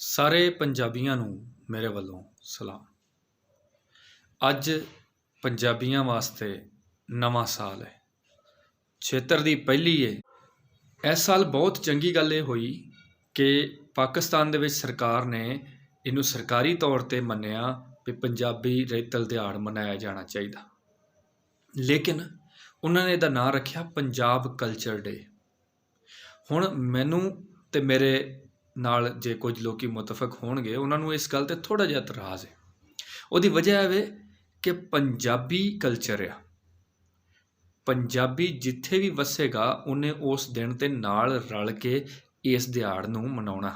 ਸਾਰੇ ਪੰਜਾਬੀਆਂ ਨੂੰ ਮੇਰੇ ਵੱਲੋਂ ਸਲਾਮ। ਅੱਜ ਪੰਜਾਬੀਆਂ ਵਾਸਤੇ ਨਵਾਂ ਸਾਲ ਹੈ, ਛੇਤਰ ਦੀ ਪਹਿਲੀ ਹੈ। ਇਸ ਸਾਲ ਬਹੁਤ ਚੰਗੀ ਗੱਲ ਇਹ ਹੋਈ ਕਿ ਪਾਕਿਸਤਾਨ ਦੇ ਵਿੱਚ ਸਰਕਾਰ ਨੇ ਇਹਨੂੰ ਸਰਕਾਰੀ ਤੌਰ 'ਤੇ ਮੰਨਿਆ ਵੀ ਪੰਜਾਬੀ ਰਹਿਤਲ ਦਿਹਾੜ ਮਨਾਇਆ ਜਾਣਾ ਚਾਹੀਦਾ। ਲੇਕਿਨ ਉਹਨਾਂ ਨੇ ਇਹਦਾ ਨਾਂ ਰੱਖਿਆ ਪੰਜਾਬ ਕਲਚਰ ਡੇ। ਹੁਣ ਮੈਨੂੰ ਤੇ ਮੇਰੇ ਨਾਲ ਜੇ ਕੁਝ ਲੋਕੀ ਮੁਤਫਕ ਹੋਣਗੇ, ਉਹਨਾਂ ਨੂੰ ਇਸ ਗੱਲ 'ਤੇ ਥੋੜ੍ਹਾ ਜਿਹਾ ਇਤਰਾਜ਼ ਹੈ। ਉਹਦੀ ਵਜ੍ਹਾ ਇਹ ਵੇ ਕਿ ਪੰਜਾਬੀ ਕਲਚਰ ਆ, ਪੰਜਾਬੀ ਜਿੱਥੇ ਵੀ ਵਸੇਗਾ ਉਹਨੇ ਉਸ ਦਿਨ 'ਤੇ ਨਾਲ ਰਲ ਕੇ ਇਸ ਦਿਹਾੜ ਨੂੰ ਮਨਾਉਣਾ।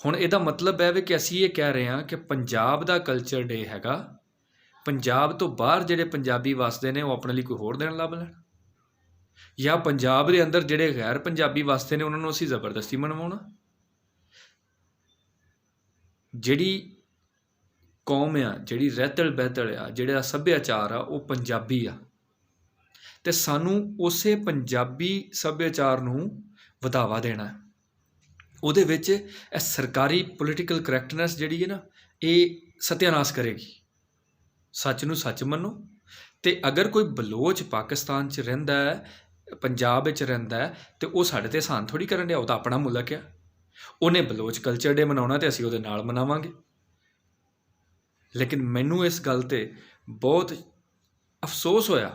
ਹੁਣ ਇਹਦਾ ਮਤਲਬ ਹੈ ਕਿ ਅਸੀਂ ਇਹ ਕਹਿ ਰਹੇ ਹਾਂ ਕਿ ਪੰਜਾਬ ਦਾ ਕਲਚਰ ਡੇ ਹੈਗਾ, ਪੰਜਾਬ ਤੋਂ ਬਾਹਰ ਜਿਹੜੇ ਪੰਜਾਬੀ ਵਸਦੇ ਨੇ ਉਹ ਆਪਣੇ ਲਈ ਕੋਈ ਹੋਰ ਦਿਨ ਲੱਭ ਲੈਣ, ਜਾਂ ਪੰਜਾਬ ਦੇ ਅੰਦਰ ਜਿਹੜੇ ਗੈਰ ਪੰਜਾਬੀ ਵਸਦੇ ਨੇ ਉਹਨਾਂ ਨੂੰ ਅਸੀਂ ਜ਼ਬਰਦਸਤੀ ਮਨਵਾਉਣਾ। ਜਿਹੜੀ ਕੌਮ ਆ, ਜਿਹੜੀ ਰਹਿਤਲ ਬਹਿਤਲ ਆ, ਜਿਹੜਾ ਸੱਭਿਆਚਾਰ ਆ, ਉਹ ਪੰਜਾਬੀ ਆ, ਅਤੇ ਸਾਨੂੰ ਉਸੇ ਪੰਜਾਬੀ ਸੱਭਿਆਚਾਰ ਨੂੰ ਵਧਾਵਾ ਦੇਣਾ। ਉਹਦੇ ਵਿੱਚ ਇਹ ਸਰਕਾਰੀ ਪੋਲੀਟੀਕਲ ਕਰੈਕਟਨੈਸ ਜਿਹੜੀ ਹੈ ਨਾ, ਇਹ ਸਤਿਆਨਾਸ਼ ਕਰੇਗੀ। ਸੱਚ ਨੂੰ ਸੱਚ ਮੰਨੋ। ਅਤੇ ਅਗਰ ਕੋਈ ਬਲੋਚ ਪਾਕਿਸਤਾਨ 'ਚ ਰਹਿੰਦਾ ਹੈ, ਪੰਜਾਬ ਵਿੱਚ ਰਹਿੰਦਾ ਹੈ, ਅਤੇ ਉਹ ਸਾਡੇ 'ਤੇ ਆਸਾਨ ਥੋੜ੍ਹੀ ਕਰਨ ਡਿਆ। ਉਹ ਤਾਂ ਆਪਣਾ ਮੁਲਕ ਆ, ਉਹਨੇ ਬਲੋਚ ਕਲਚਰ ਡੇ ਮਨਾਉਣਾ ਅਤੇ ਅਸੀਂ ਉਹਦੇ ਨਾਲ ਮਨਾਵਾਂਗੇ। ਲੇਕਿਨ ਮੈਨੂੰ ਇਸ ਗੱਲ 'ਤੇ ਬਹੁਤ ਅਫਸੋਸ ਹੋਇਆ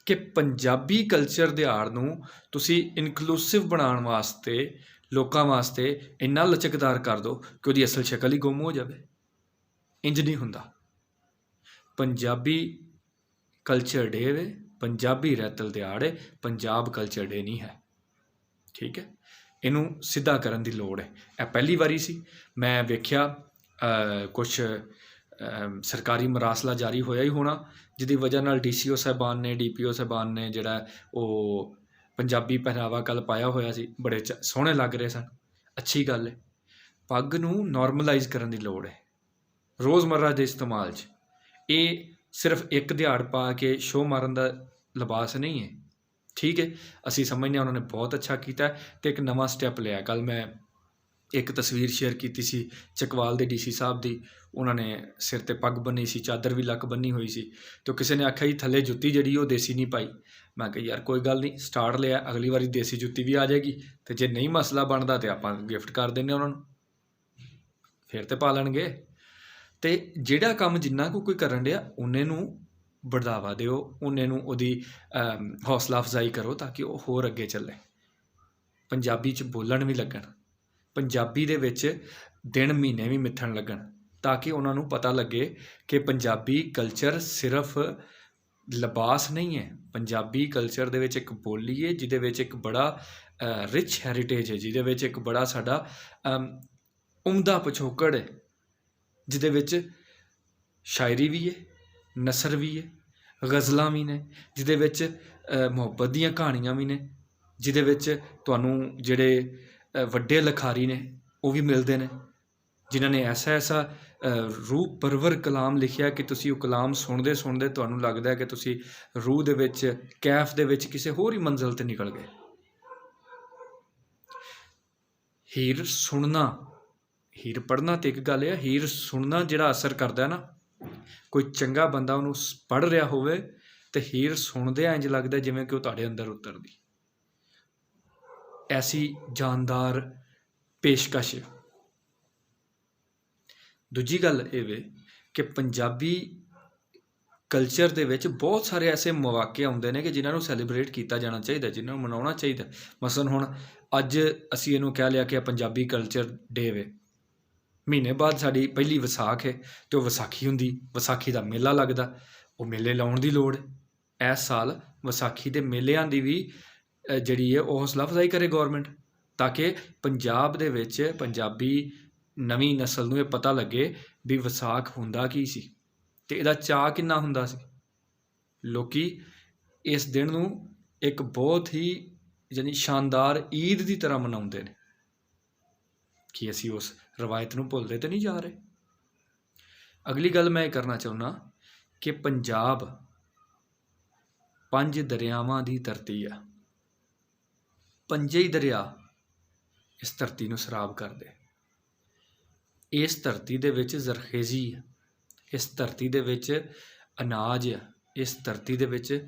ਕਿ ਪੰਜਾਬੀ ਕਲਚਰ ਦਿਹਾੜ ਨੂੰ ਤੁਸੀਂ ਇਨਕਲੂਸਿਵ ਬਣਾਉਣ ਵਾਸਤੇ ਲੋਕਾਂ ਵਾਸਤੇ ਇੰਨਾ ਲਚਕਦਾਰ ਕਰ ਦਿਓ ਕਿ ਉਹਦੀ ਅਸਲ ਸ਼ਕਲ ਹੀ ਗੁੰਮ ਹੋ ਜਾਵੇ। ਇੰਜ ਨਹੀਂ ਹੁੰਦਾ। ਪੰਜਾਬੀ ਕਲਚਰ ਡੇ ਵੇ, ਪੰਜਾਬੀ ਰਹਿਤਲ ਦਿਹਾੜ ਹੈ, ਪੰਜਾਬ ਕਲਚਰ ਡੇ ਨਹੀਂ ਹੈ। ਠੀਕ ਹੈ, ਇਹਨੂੰ ਸਿੱਧਾ ਕਰਨ ਦੀ ਲੋੜ ਹੈ। ਇਹ ਪਹਿਲੀ ਵਾਰੀ ਸੀ ਮੈਂ ਵੇਖਿਆ ਕੁਛ ਸਰਕਾਰੀ ਮਰਾਸਲਾ ਜਾਰੀ ਹੋਇਆ ਹੀ ਹੋਣਾ, ਜਿਹਦੀ ਵਜ੍ਹਾ ਨਾਲ DCO ਸਾਹਿਬਾਨ ਨੇ, DPO ਸਾਹਿਬਾਨ ਨੇ ਜਿਹੜਾ ਉਹ ਪੰਜਾਬੀ ਪਹਿਰਾਵਾ ਕੱਲ੍ਹ ਪਾਇਆ ਹੋਇਆ ਸੀ, ਬੜੇ ਸੋਹਣੇ ਲੱਗ ਰਹੇ ਸਨ। ਅੱਛੀ ਗੱਲ ਹੈ। ਪੱਗ ਨੂੰ ਨੋਰਮਲਾਈਜ਼ ਕਰਨ ਦੀ ਲੋੜ ਹੈ ਰੋਜ਼ਮर्रा ਦੇ ਇਸਤੇਮਾਲ 'ਚ। ਇਹ ਸਿਰਫ ਇੱਕ ਦਿਹਾੜ ਪਾ ਕੇ ਸ਼ੋਅ ਮਾਰਨ ਦਾ ਲਿਬਾਸ ਨਹੀਂ ਹੈ। ਠੀਕ ਹੈ, ਅਸੀਂ ਸਮਝਦੇ ਹਾਂ ਉਹਨਾਂ ਨੇ ਬਹੁਤ ਅੱਛਾ ਕੀਤਾ ਅਤੇ ਇੱਕ ਨਵਾਂ ਸਟੈਪ ਲਿਆ। ਕੱਲ੍ਹ ਮੈਂ ਇੱਕ ਤਸਵੀਰ ਸ਼ੇਅਰ ਕੀਤੀ ਸੀ ਚਕਵਾਲ ਦੇ DC ਸਾਹਿਬ ਦੀ, ਉਹਨਾਂ ਨੇ ਸਿਰ 'ਤੇ ਪੱਗ ਬੰਨੀ ਸੀ, ਚਾਦਰ ਵੀ ਲੱਕ ਬੰਨੀ ਹੋਈ ਸੀ, ਅਤੇ ਕਿਸੇ ਨੇ ਆਖਿਆ ਜੀ ਥੱਲੇ ਜੁੱਤੀ ਜਿਹੜੀ ਉਹ ਦੇਸੀ ਨਹੀਂ ਪਾਈ। ਮੈਂ ਕਿਹਾ ਯਾਰ ਕੋਈ ਗੱਲ ਨਹੀਂ, ਸਟਾਰਟ ਲਿਆ, ਅਗਲੀ ਵਾਰੀ ਦੇਸੀ ਜੁੱਤੀ ਵੀ ਆ ਜਾਏਗੀ, ਅਤੇ ਜੇ ਨਹੀਂ ਮਸਲਾ ਬਣਦਾ ਤਾਂ ਆਪਾਂ ਗਿਫਟ ਕਰ ਦਿੰਦੇ ਉਹਨਾਂ ਨੂੰ, ਫਿਰ ਤਾਂ ਪਾ ਲੈਣਗੇ। ਅਤੇ ਜਿਹੜਾ ਕੰਮ ਜਿੰਨਾ ਕੋਈ ਕਰਨ ਡਿਆ ਉਹਨੇ ਨੂੰ ਵਧਾਵਾ ਦਿਓ, ਉਹਨੇ ਨੂੰ ਉਹਦੀ ਹੌਸਲਾ ਅਫਜ਼ਾਈ ਕਰੋ ਤਾਂ ਕਿ ਉਹ ਹੋਰ ਅੱਗੇ ਚੱਲੇ, ਪੰਜਾਬੀ 'ਚ ਬੋਲਣ ਵੀ ਲੱਗਣ, ਪੰਜਾਬੀ ਦੇ ਵਿੱਚ ਦਿਨ ਮਹੀਨੇ ਵੀ ਮਿੱਥਣ ਲੱਗਣ, ਤਾਂ ਕਿ ਉਹਨਾਂ ਨੂੰ ਪਤਾ ਲੱਗੇ ਕਿ ਪੰਜਾਬੀ ਕਲਚਰ ਸਿਰਫ ਲਿਬਾਸ ਨਹੀਂ ਹੈ। ਪੰਜਾਬੀ ਕਲਚਰ ਦੇ ਵਿੱਚ ਇੱਕ ਬੋਲੀ ਹੈ, ਜਿਹਦੇ ਵਿੱਚ ਇੱਕ ਬੜਾ ਰਿਚ ਹੈਰੀਟੇਜ ਹੈ, ਜਿਹਦੇ ਵਿੱਚ ਇੱਕ ਬੜਾ ਸਾਡਾ ਉਮਦਾ ਪਿਛੋਕੜ ਹੈ, ਜਿਹਦੇ ਵਿੱਚ ਸ਼ਾਇਰੀ ਵੀ ਹੈ, ਨਸਰ ਵੀ ਹੈ, ਗਜ਼ਲਾਂ ਵੀ ਨੇ, ਜਿਹਦੇ ਵਿੱਚ ਮੁਹੱਬਤ ਦੀਆਂ ਕਹਾਣੀਆਂ ਵੀ ਨੇ, ਜਿਹਦੇ ਵਿੱਚ ਤੁਹਾਨੂੰ ਜਿਹੜੇ ਵੱਡੇ ਲਿਖਾਰੀ ਨੇ ਉਹ ਵੀ ਮਿਲਦੇ ਨੇ, ਜਿਨ੍ਹਾਂ ਨੇ ਐਸਾ ਰੂਹ ਪਰਵਰ ਕਲਾਮ ਲਿਖਿਆ ਕਿ ਤੁਸੀਂ ਉਹ ਕਲਾਮ ਸੁਣਦੇ ਸੁਣਦੇ ਤੁਹਾਨੂੰ ਲੱਗਦਾ ਕਿ ਤੁਸੀਂ ਰੂਹ ਦੇ ਵਿੱਚ, ਕੈਫ ਦੇ ਵਿੱਚ ਕਿਸੇ ਹੋਰ ਹੀ ਮੰਜ਼ਿਲ 'ਤੇ ਨਿਕਲ ਗਏ। ਹੀਰ ਸੁਣਨਾ, ਹੀਰ ਪੜ੍ਹਨਾ ਤਾਂ ਇੱਕ ਗੱਲ ਹੈ, ਹੀਰ ਸੁਣਨਾ ਜਿਹੜਾ ਅਸਰ ਕਰਦਾ ਨਾ, ਕੋਈ ਚੰਗਾ ਬੰਦਾ ਉਹਨੂੰ ਪੜ੍ਹ ਰਿਹਾ ਹੋਵੇ ਅਤੇ ਹੀਰ ਸੁਣਦਿਆਂ ਇੰਝ ਲੱਗਦਾ ਜਿਵੇਂ ਕਿ ਉਹ ਤੁਹਾਡੇ ਅੰਦਰ ਉਤਰਦੀ। ਐਸੀ ਜਾਨਦਾਰ ਪੇਸ਼ਕਸ਼। ਦੂਜੀ ਗੱਲ ਇਹ ਵੇ ਕਿ ਪੰਜਾਬੀ ਕਲਚਰ ਦੇ ਵਿੱਚ ਬਹੁਤ ਸਾਰੇ ਐਸੇ ਮੌਕੇ ਆਉਂਦੇ ਨੇ ਕਿ ਜਿਨ੍ਹਾਂ ਨੂੰ ਸੈਲੀਬ੍ਰੇਟ ਕੀਤਾ ਜਾਣਾ ਚਾਹੀਦਾ, ਜਿਨ੍ਹਾਂ ਨੂੰ ਮਨਾਉਣਾ ਚਾਹੀਦਾ। ਮਸਲਨ ਹੁਣ ਅੱਜ ਅਸੀਂ ਇਹਨੂੰ ਕਹਿ ਲਿਆ ਕਿ ਪੰਜਾਬੀ ਕਲਚਰ ਡੇ ਵੇ, ਮਹੀਨੇ ਬਾਅਦ ਸਾਡੀ ਪਹਿਲੀ ਵਿਸਾਖ ਹੈ ਅਤੇ ਉਹ ਵਿਸਾਖੀ ਹੁੰਦੀ, ਵਿਸਾਖੀ ਦਾ ਮੇਲਾ ਲੱਗਦਾ, ਉਹ ਮੇਲੇ ਲਾਉਣ ਦੀ ਲੋੜ ਹੈ। ਇਸ ਸਾਲ ਵਿਸਾਖੀ ਦੇ ਮੇਲਿਆਂ ਦੀ ਵੀ ਜਿਹੜੀ ਹੈ ਉਹ ਹੌਸਲਾ ਅਫਜ਼ਾਈ ਕਰੇ ਗੌਰਮੈਂਟ, ਤਾਂ ਕਿ ਪੰਜਾਬ ਦੇ ਵਿੱਚ ਪੰਜਾਬੀ ਨਵੀਂ ਨਸਲ ਨੂੰ ਇਹ ਪਤਾ ਲੱਗੇ ਵੀ ਵਿਸਾਖ ਹੁੰਦਾ ਕੀ ਸੀ ਅਤੇ ਇਹਦਾ ਚਾਅ ਕਿੰਨਾ ਹੁੰਦਾ ਸੀ। ਲੋਕ ਇਸ ਦਿਨ ਨੂੰ ਇੱਕ ਬਹੁਤ ਹੀ ਯਾਨੀ ਸ਼ਾਨਦਾਰ ਈਦ ਦੀ ਤਰ੍ਹਾਂ ਮਨਾਉਂਦੇ ਨੇ। ਕਿ ਅਸੀਂ ਉਸ ਰਵਾਇਤ ਨੂੰ ਭੁੱਲਦੇ ਤਾਂ ਨਹੀਂ ਜਾ ਰਹੇ। ਅਗਲੀ ਗੱਲ ਮੈਂ ਇਹ ਕਰਨਾ ਚਾਹੁੰਦਾ ਕਿ ਪੰਜਾਬ 5 ਦਰਿਆਵਾਂ ਦੀ ਧਰਤੀ ਆ, 5 ਹੀ ਦਰਿਆ ਇਸ ਧਰਤੀ ਨੂੰ ਸਰਾਬ ਕਰਦੇ। ਇਸ ਧਰਤੀ ਦੇ ਵਿੱਚ ਜ਼ਰਖੇਜ਼ੀ ਆ, ਇਸ ਧਰਤੀ ਦੇ ਵਿੱਚ ਅਨਾਜ ਆ, ਇਸ ਧਰਤੀ ਦੇ ਵਿੱਚ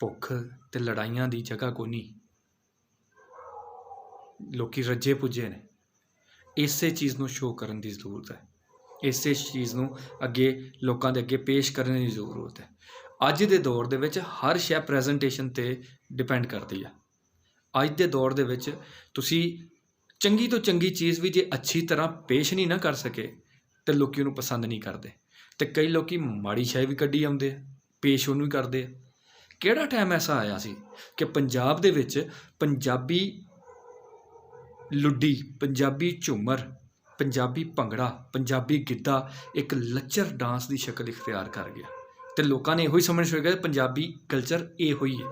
ਭੁੱਖ ਤੇ ਲੜਾਈਆਂ ਦੀ ਜਗ੍ਹਾ ਕੋਈ ਨਹੀਂ। ਲੋਕੀ ਰੱਜੇ ਪੁੱਜੇ ਨੇ। ਇਸੇ ਚੀਜ਼ ਨੂੰ ਸ਼ੋਅ ਕਰਨ ਦੀ ਜ਼ਰੂਰਤ ਹੈ, ਇਸੇ ਚੀਜ਼ ਨੂੰ ਅੱਗੇ ਲੋਕਾਂ ਦੇ ਅੱਗੇ ਪੇਸ਼ ਕਰਨ ਦੀ ਜ਼ਰੂਰਤ ਹੈ। ਅੱਜ ਦੇ ਦੌਰ ਦੇ ਵਿੱਚ ਹਰ ਸ਼ੈ ਪ੍ਰੈਜੈਂਟੇਸ਼ਨ 'ਤੇ ਡਿਪੈਂਡ ਕਰਦੀ ਆ। ਅੱਜ ਦੇ ਦੌਰ ਦੇ ਵਿੱਚ ਤੁਸੀਂ ਚੰਗੀ ਤੋਂ ਚੰਗੀ ਚੀਜ਼ ਵੀ ਜੇ ਅੱਛੀ ਤਰ੍ਹਾਂ ਪੇਸ਼ ਨਹੀਂ ਨਾ ਕਰ ਸਕੇ ਤਾਂ ਲੋਕੀ ਉਹਨੂੰ ਪਸੰਦ ਨਹੀਂ ਕਰਦੇ, ਅਤੇ ਕਈ ਲੋਕੀ ਮਾੜੀ ਸ਼ੈ ਵੀ ਕੱਢੀ ਆਉਂਦੇ ਆ, ਪੇਸ਼ ਉਹਨੂੰ ਹੀ ਕਰਦੇ ਆ। ਕਿਹੜਾ ਟਾਈਮ ਐਸਾ ਆਇਆ ਸੀ ਕਿ ਪੰਜਾਬ ਦੇ ਵਿੱਚ ਪੰਜਾਬੀ ਲੁੱਡੀ, ਪੰਜਾਬੀ ਝੂਮਰ, ਪੰਜਾਬੀ ਭੰਗੜਾ, ਪੰਜਾਬੀ ਗਿੱਧਾ ਇੱਕ ਲੱਚਰ ਡਾਂਸ ਦੀ ਸ਼ਕਲ ਇਖਤਿਆਰ ਕਰ ਗਿਆ, ਅਤੇ ਲੋਕਾਂ ਨੇ ਇਹੋ ਹੀ ਸਮਝ ਹੋਏਗਾ ਪੰਜਾਬੀ ਕਲਚਰ ਇਹੋ ਹੀ ਹੈ।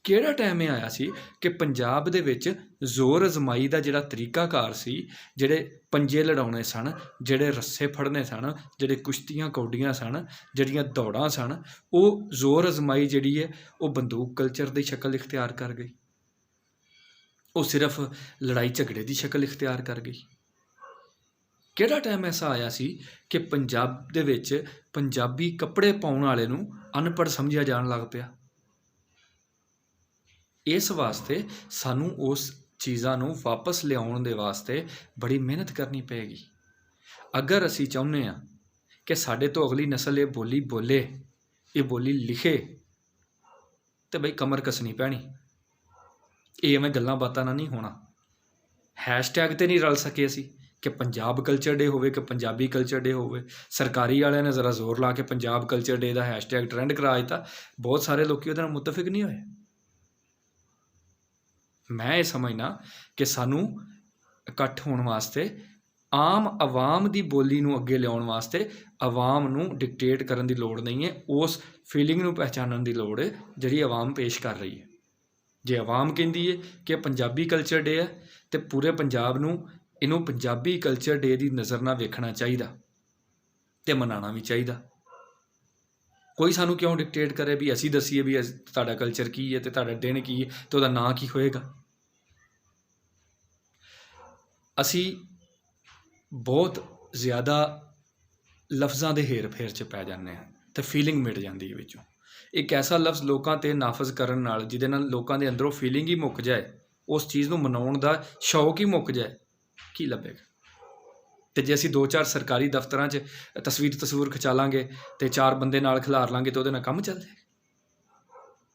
ਕਿਹੜਾ ਟਾਈਮ ਇਹ ਆਇਆ ਸੀ ਕਿ ਪੰਜਾਬ ਦੇ ਵਿੱਚ ਜ਼ੋਰ ਅਜ਼ਮਾਈ ਦਾ ਜਿਹੜਾ ਤਰੀਕਾਕਾਰ ਸੀ, ਜਿਹੜੇ ਪੰਜੇ ਲੜਾਉਣੇ ਸਨ, ਜਿਹੜੇ ਰੱਸੇ ਫੜਨੇ ਸਨ, ਜਿਹੜੇ ਕੁਸ਼ਤੀਆਂ ਕੌਡੀਆਂ ਸਨ, ਜਿਹੜੀਆਂ ਦੌੜਾਂ ਸਨ, ਉਹ ਜ਼ੋਰ ਅਜ਼ਮਾਈ ਜਿਹੜੀ ਹੈ ਉਹ ਬੰਦੂਕ ਕਲਚਰ ਦੀ ਸ਼ਕਲ ਇਖਤਿਆਰ ਕਰ ਗਈ। ਉਹ ਸਿਰਫ ਲੜਾਈ ਝਗੜੇ ਦੀ ਸ਼ਕਲ ਇਖਤਿਆਰ ਕਰ ਗਈ। ਕਿਹੜਾ ਟਾਈਮ ਐਸਾ ਆਇਆ ਸੀ ਕਿ ਪੰਜਾਬ ਦੇ ਵਿੱਚ ਪੰਜਾਬੀ ਕੱਪੜੇ ਪਾਉਣ ਵਾਲੇ ਨੂੰ ਅਨਪੜ੍ਹ ਸਮਝਿਆ ਜਾਣ ਲੱਗ ਪਿਆ। ਇਸ ਵਾਸਤੇ ਸਾਨੂੰ ਉਸ ਚੀਜ਼ਾਂ ਨੂੰ ਵਾਪਸ ਲਿਆਉਣ ਦੇ ਵਾਸਤੇ ਬੜੀ ਮਿਹਨਤ ਕਰਨੀ ਪਏਗੀ। ਅਗਰ ਅਸੀਂ ਚਾਹੁੰਦੇ ਹਾਂ ਕਿ ਸਾਡੇ ਤੋਂ ਅਗਲੀ ਨਸਲ ਇਹ ਬੋਲੀ ਬੋਲੇ, ਇਹ ਬੋਲੀ ਲਿਖੇ, ਤਾਂ ਬਈ ਕਮਰ ਕੱਸਣੀ ਪੈਣੀ। ਇਹ ਐਵੇਂ ਗੱਲਾਂ ਬਾਤਾਂ ਨਾਲ ਨਹੀਂ ਹੋਣਾ। ਹੈਸ਼ਟੈਗ 'ਤੇ ਨਹੀਂ ਰਲ ਸਕੇ ਅਸੀਂ ਕਿ ਪੰਜਾਬ ਕਲਚਰ ਡੇ ਹੋਵੇ, ਕਿ ਪੰਜਾਬੀ ਕਲਚਰ ਡੇ ਹੋਵੇ। ਸਰਕਾਰੀ ਵਾਲਿਆਂ ਨੇ ਜ਼ਰਾ ਜ਼ੋਰ ਲਾ ਕੇ ਪੰਜਾਬ ਕਲਚਰ ਡੇ ਦਾ ਹੈਸ਼ਟੈਗ ਟਰੈਂਡ ਕਰਾ ਦਿੱਤਾ, ਬਹੁਤ ਸਾਰੇ ਲੋਕ ਉਹਦੇ ਨਾਲ ਮੁਤਫਿਕ ਨਹੀਂ ਹੋਏ। ਮੈਂ ਇਹ ਸਮਝਦਾ ਕਿ ਸਾਨੂੰ ਇਕੱਠ ਹੋਣ ਵਾਸਤੇ, ਆਮ ਆਵਾਮ ਦੀ ਬੋਲੀ ਨੂੰ ਅੱਗੇ ਲਿਆਉਣ ਵਾਸਤੇ ਆਵਾਮ ਨੂੰ ਡਿਕਟੇਟ ਕਰਨ ਦੀ ਲੋੜ ਨਹੀਂ ਹੈ, ਉਸ ਫੀਲਿੰਗ ਨੂੰ ਪਹਿਚਾਨਣ ਦੀ ਲੋੜ ਹੈ ਜਿਹੜੀ ਆਵਾਮ ਪੇਸ਼ ਕਰ ਰਹੀ ਹੈ। ਜੇ ਆਵਾਮ ਕਹਿੰਦੀ ਹੈ ਕਿ ਪੰਜਾਬੀ ਕਲਚਰ ਡੇ ਹੈ, ਤਾਂ ਪੂਰੇ ਪੰਜਾਬ ਨੂੰ ਇਹਨੂੰ ਪੰਜਾਬੀ ਕਲਚਰ ਡੇ ਦੀ ਨਜ਼ਰ ਨਾਲ ਵੇਖਣਾ ਚਾਹੀਦਾ ਅਤੇ ਮਨਾਉਣਾ ਵੀ ਚਾਹੀਦਾ। ਕੋਈ ਸਾਨੂੰ ਕਿਉਂ ਡਿਕਟੇਟ ਕਰੇ ਵੀ ਅਸੀਂ ਦੱਸੀਏ ਵੀ ਤੁਹਾਡਾ ਕਲਚਰ ਕੀ ਹੈ ਅਤੇ ਤੁਹਾਡਾ ਦਿਨ ਕੀ ਹੈ ਅਤੇ ਉਹਦਾ ਨਾਂ ਕੀ ਹੋਏਗਾ। ਅਸੀਂ ਬਹੁਤ ਜ਼ਿਆਦਾ ਲਫ਼ਜ਼ਾਂ ਦੇ ਹੇਰ ਫੇਰ 'ਚ ਪੈ ਜਾਂਦੇ ਹਾਂ ਅਤੇ ਫੀਲਿੰਗ ਮਿਟ ਜਾਂਦੀ ਹੈ ਵਿੱਚੋਂ। ਇੱਕ ਐਸਾ ਲਫ਼ਜ਼ ਲੋਕਾਂ 'ਤੇ ਨਾਫਜ਼ ਕਰਨ ਨਾਲ ਜਿਹਦੇ ਨਾਲ ਲੋਕਾਂ ਦੇ ਅੰਦਰੋਂ ਫੀਲਿੰਗ ਹੀ ਮੁੱਕ ਜਾਏ, ਉਸ ਚੀਜ਼ ਨੂੰ ਮਨਾਉਣ ਦਾ ਸ਼ੌਕ ਹੀ ਮੁੱਕ ਜਾਏ, ਕੀ ਲੱਭੇਗਾ। ਅਤੇ ਜੇ ਅਸੀਂ 2-4 ਸਰਕਾਰੀ ਦਫ਼ਤਰਾਂ 'ਚ ਤਸਵੀਰ ਖਿਚਾ ਲਾਂਗੇ ਅਤੇ 4 ਬੰਦੇ ਨਾਲ ਖਿਲਾਰ ਲਾਂਗੇ ਤਾਂ ਉਹਦੇ ਨਾਲ ਕੰਮ ਚੱਲ ਜਾਏ।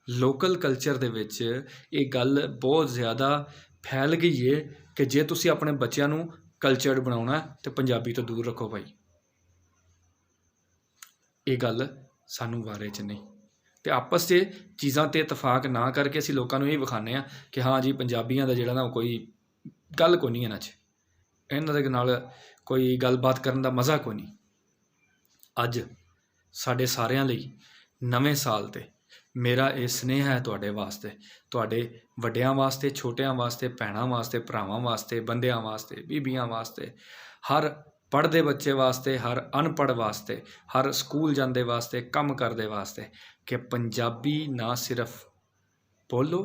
ਲੋਕਲ ਕਲਚਰ ਦੇ ਵਿੱਚ ਇਹ ਗੱਲ ਬਹੁਤ ਜ਼ਿਆਦਾ ਫੈਲ ਗਈ ਹੈ ਕਿ ਜੇ ਤੁਸੀਂ ਆਪਣੇ ਬੱਚਿਆਂ ਨੂੰ ਕਲਚਰਡ ਬਣਾਉਣਾ ਤਾਂ ਪੰਜਾਬੀ ਤੋਂ ਦੂਰ ਰੱਖੋ ਭਾਈ। ਇਹ ਗੱਲ ਸਾਨੂੰ ਵਾਰੇ 'ਚ ਨਹੀਂ, ਅਤੇ ਆਪਸ 'ਚ ਚੀਜ਼ਾਂ 'ਤੇ ਇਤਫਾਕ ਨਾ ਕਰਕੇ ਅਸੀਂ ਲੋਕਾਂ ਨੂੰ ਇਹ ਵਿਖਾਉਂਦੇ ਹਾਂ ਕਿ ਹਾਂ ਜੀ ਪੰਜਾਬੀਆਂ ਦਾ ਜਿਹੜਾ ਨਾ ਕੋਈ ਗੱਲ ਕੋਈ ਨਹੀਂ ਇਹਨਾਂ 'ਚ, ਇਹਨਾਂ ਦੇ ਨਾਲ ਕੋਈ ਗੱਲਬਾਤ ਕਰਨ ਦਾ ਮਜ਼ਾ ਕੋਈ ਨਹੀਂ। ਅੱਜ ਸਾਡੇ ਸਾਰਿਆਂ ਲਈ ਨਵੇਂ ਸਾਲ 'ਤੇ ਮੇਰਾ ਇਹ ਸੁਨੇਹਾ ਹੈ ਤੁਹਾਡੇ ਵਾਸਤੇ, ਤੁਹਾਡੇ ਵੱਡਿਆਂ ਵਾਸਤੇ, ਛੋਟਿਆਂ ਵਾਸਤੇ, ਭੈਣਾਂ ਵਾਸਤੇ, ਭਰਾਵਾਂ ਵਾਸਤੇ, ਬੰਦਿਆਂ ਵਾਸਤੇ, ਬੀਬੀਆਂ ਵਾਸਤੇ, ਹਰ ਪੜ੍ਹਦੇ ਬੱਚੇ ਵਾਸਤੇ, ਹਰ ਅਨਪੜ੍ਹ ਵਾਸਤੇ, ਹਰ ਸਕੂਲ ਜਾਂਦੇ ਵਾਸਤੇ, ਕੰਮ ਕਰਦੇ ਵਾਸਤੇ, ਕਿ ਪੰਜਾਬੀ ਨਾ ਸਿਰਫ ਬੋਲੋ,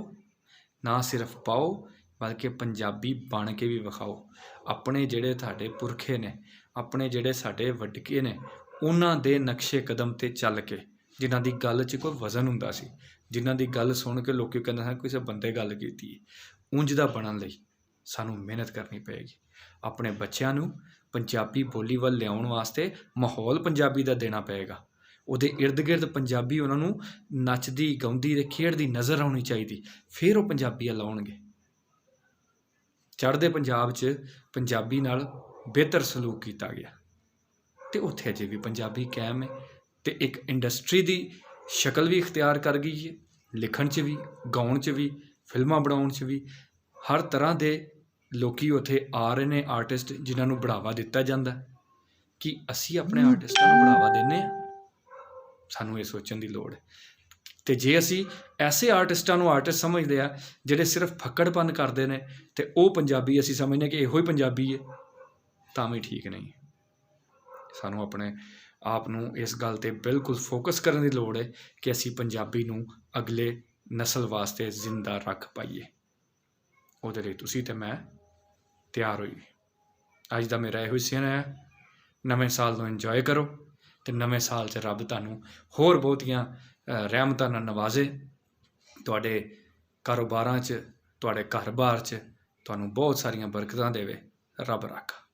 ਨਾ ਸਿਰਫ ਪਾਓ, ਬਲਕਿ ਪੰਜਾਬੀ ਬਣ ਕੇ ਵੀ ਵਿਖਾਓ। ਆਪਣੇ ਜਿਹੜੇ ਤੁਹਾਡੇ ਪੁਰਖੇ ਨੇ, ਆਪਣੇ ਜਿਹੜੇ ਸਾਡੇ ਵੱਡਕੇ ਨੇ, ਉਹਨਾਂ ਦੇ ਨਕਸ਼ੇ ਕਦਮ 'ਤੇ ਚੱਲ ਕੇ, ਜਿਨ੍ਹਾਂ ਦੀ ਗੱਲ 'ਚ ਕੋਈ ਵਜ਼ਨ ਹੁੰਦਾ ਸੀ, ਜਿਨ੍ਹਾਂ ਦੀ ਗੱਲ ਸੁਣ ਕੇ ਲੋਕ ਕਹਿੰਦੇ ਹਨ ਕਿਸੇ ਬੰਦੇ ਗੱਲ ਕੀਤੀ ਹੈ, ਉਂਝ ਦਾ ਬਣਨ ਲਈ ਸਾਨੂੰ ਮਿਹਨਤ ਕਰਨੀ ਪਏਗੀ। ਆਪਣੇ ਬੱਚਿਆਂ ਨੂੰ ਪੰਜਾਬੀ ਬੋਲੀ ਵੱਲ ਲਿਆਉਣ ਵਾਸਤੇ ਮਾਹੌਲ ਪੰਜਾਬੀ ਦਾ ਦੇਣਾ ਪਏਗਾ। ਉਹਦੇ ਇਰਦ ਗਿਰਦ ਪੰਜਾਬੀ ਉਹਨਾਂ ਨੂੰ ਨੱਚਦੀ, ਗਾਉਂਦੀ ਅਤੇ ਖੇਡਦੀ ਨਜ਼ਰ ਆਉਣੀ ਚਾਹੀਦੀ, ਫਿਰ ਉਹ ਪੰਜਾਬੀ ਲਾਉਣਗੇ। ਚੜ੍ਹਦੇ ਪੰਜਾਬ 'ਚ ਪੰਜਾਬੀ ਨਾਲ ਬਿਹਤਰ ਸਲੂਕ ਕੀਤਾ ਗਿਆ ਅਤੇ ਉੱਥੇ ਅਜੇ ਵੀ ਪੰਜਾਬੀ ਕਾਇਮ ਹੈ, ਅਤੇ ਇੱਕ ਇੰਡਸਟਰੀ ਦੀ ਸ਼ਕਲ ਵੀ ਇਖਤਿਆਰ ਕਰ ਗਈ ਹੈ, ਲਿਖਣ 'ਚ ਵੀ, ਗਾਉਣ 'ਚ ਵੀ, ਫਿਲਮਾਂ ਬਣਾਉਣ 'ਚ ਵੀ। ਹਰ ਤਰ੍ਹਾਂ ਦੇ ਲੋਕੀ ਉੱਥੇ ਆ ਰਹੇ ਨੇ, ਆਰਟਿਸਟ ਜਿਨ੍ਹਾਂ ਨੂੰ ਬੜਾਵਾ ਦਿੱਤਾ ਜਾਂਦਾ। ਕਿ ਅਸੀਂ ਆਪਣੇ ਆਰਟਿਸਟਾਂ ਨੂੰ ਬੜਾਵਾ ਦਿੰਦੇ ਹਾਂ? ਸਾਨੂੰ ਇਹ ਸੋਚਣ ਦੀ ਲੋੜ ਹੈ। ਅਤੇ ਜੇ ਅਸੀਂ ਐਸੇ ਆਰਟਿਸਟਾਂ ਨੂੰ ਆਰਟਿਸਟ ਸਮਝਦੇ ਆ ਜਿਹੜੇ ਸਿਰਫ ਫੱਕੜਪਨ ਕਰਦੇ ਨੇ, ਅਤੇ ਉਹ ਪੰਜਾਬੀ ਅਸੀਂ ਸਮਝਦੇ ਕਿ ਇਹੋ ਹੀ ਪੰਜਾਬੀ ਹੈ, ਤਾਂ ਵੀ ਠੀਕ ਨਹੀਂ। ਸਾਨੂੰ ਆਪਣੇ ਆਪ ਨੂੰ ਇਸ ਗੱਲ 'ਤੇ ਬਿਲਕੁਲ ਫੋਕਸ ਕਰਨ ਦੀ ਲੋੜ ਹੈ ਕਿ ਅਸੀਂ ਪੰਜਾਬੀ ਨੂੰ ਅਗਲੇ ਨਸਲ ਵਾਸਤੇ ਜ਼ਿੰਦਾ ਰੱਖ ਪਾਈਏ। ਉਹਦੇ ਲਈ ਤੁਸੀਂ ਅਤੇ ਮੈਂ ਤਿਆਰ ਹੋਈਏ। ਅੱਜ ਦਾ ਮੇਰਾ ਇਹੋ ਹੀ ਸੁਨੇਹਾ ਹੈ। ਨਵੇਂ ਸਾਲ ਨੂੰ ਇੰਜੋਏ ਕਰੋ ਅਤੇ ਨਵੇਂ ਸਾਲ 'ਚ ਰੱਬ ਤੁਹਾਨੂੰ ਹੋਰ ਬਹੁਤੀਆਂ ਰਹਿਮਤਾਂ ਨਾਲ ਨਵਾਜ਼ੇ, ਤੁਹਾਡੇ ਕਾਰੋਬਾਰਾਂ 'ਚ, ਤੁਹਾਡੇ ਘਰ-ਬਾਰ 'ਚ ਤੁਹਾਨੂੰ ਬਹੁਤ ਸਾਰੀਆਂ ਬਰਕਤਾਂ ਦੇਵੇ। ਰੱਬ ਰਾਖਾ।